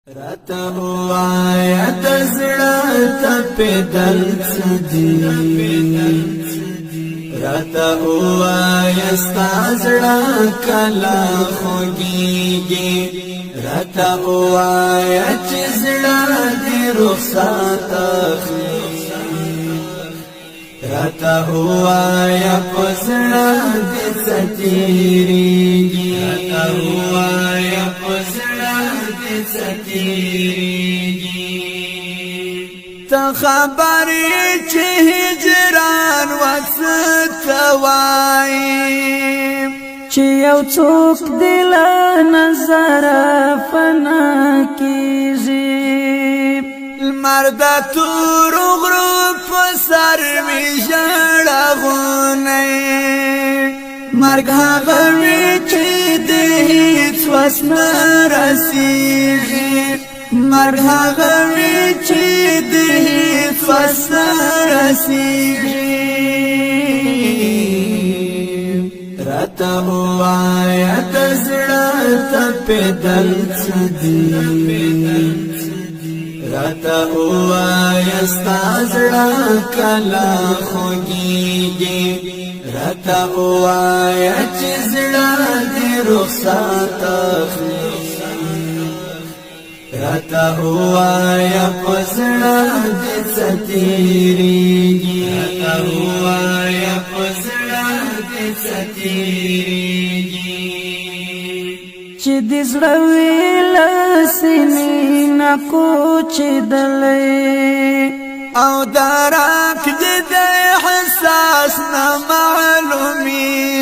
راته وایا د زړه تپې دل څه دي راته وایا ستا زړه کله خوږیږي راته وایا چې زړه دې رخصت اخلي راته وایا په زړه دې څه تېرېږي راته وایا په زړه دې څه تېرېږي ته خبر یې چې هجران وڅه ته وایي چې یو څوک دې له نظره فنا کېږي لمر د تورو غرو په سر مې ژړغونی مرګ هغه وي چې د هېڅ وس نه رسېږي مرګ هغه وي چې د هېڅ وس نه رسېږي راته ووایه د زړه تپې دل څه دي راته وایا ستا زړه کله خوږیږي راته وایا چې زړه دې رخصت اخلي راته وایا په زړه دې څه تېرېږي راته وایا په زړه دې څه تېرېږي چې د زړه وي له سینې نه کوچېدلی او درک دې د احساس نه معلومیږي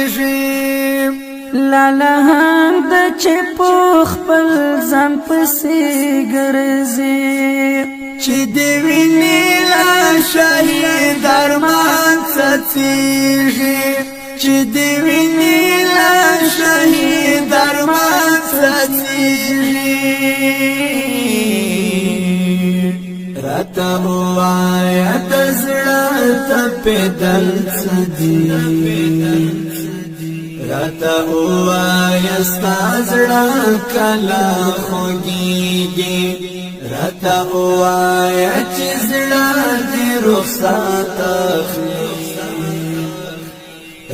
لالهان د چې په خپل ځان پسې ګرځي چې د وینې له شهید درمان څڅېږي چې د وینې له شهید درمان څڅېږي راته ووایه د زړه تپې دل څه دي راته ووایه ستا زړه کله خوږیږي راته ووایه چې زړه دې رخصت اخلي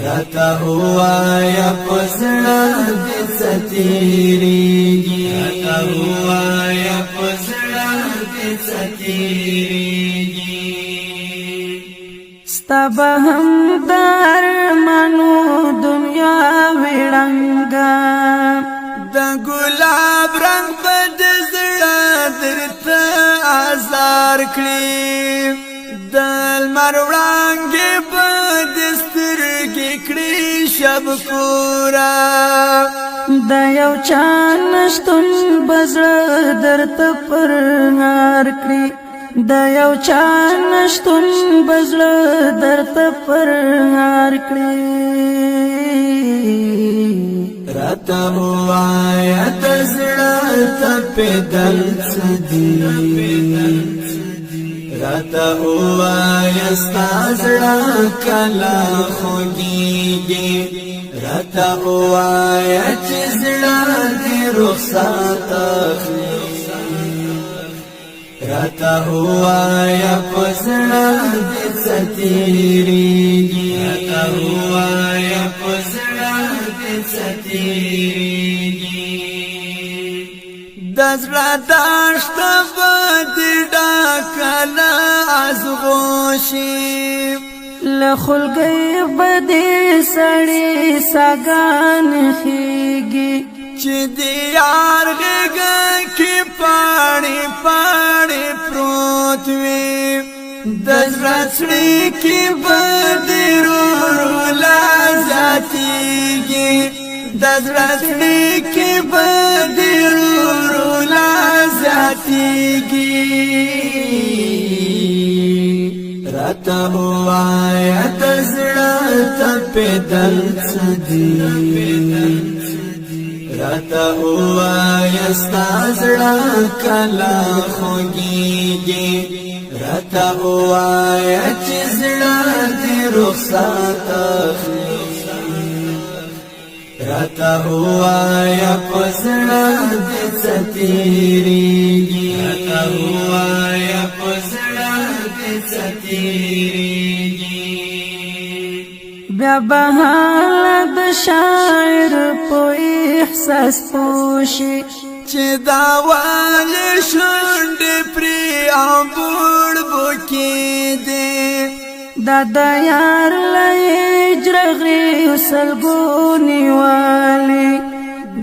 راته ووایه په زړه دې څه تېرېږي راته ووایه په زړه دې څه تېرېږي ستا به هم د ارمانو دنیا وي ړنګه د ګلاب رنګ به د زړه درته ازار کړي د لمر وړانګې به د سترګې کړي شب پوره د یو چا نشتون به زړه درته پرهار کړي د یو چا نشتون به زړه درته پرهار کړي راته ووایه د زړه تپې دل څه دي راته ووایه ستا زړه کله خوږیږي راته ووایه چې زړه دې رخصت اخلي راته ووایه په زړه دې څه تېرېږي راته ووایه په زړه دې څه تېرېږي د زړه دښته به دې ډکه له ازغوشي له خلګۍ به دې سړې ساګان خېږي چې د یار غېږه کې پاڼې پاڼې پروت وي د زړه څړې کې به دې ورو ورو لا زیاتېږي د زړه څړې کې به دې ورو ورو لا زیاتېږي راته ووایه د زړه تپې دل څه دي راته ووایه ستا زړه کله خوږیږي راته ووایه چې زړه دې رخصت اخلي راته ووایه په زړه دې څه تېرېږي هوایا پزړه دې ستېږي بیا بحال د شاعر په احساس پوشي چې دا والې شونډې پرې عبور بوکې دي دا د یار لهجر غري سلګونی والی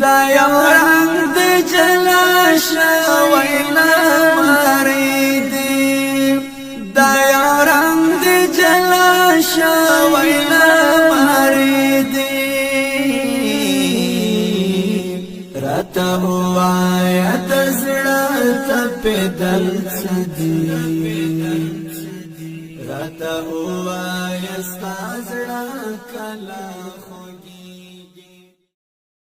دا یو رنگ د جلا شوی لمری دی دا یو رنگ د جلا شوی لمری دی راته وایا د زړه تپې دل څه دي راته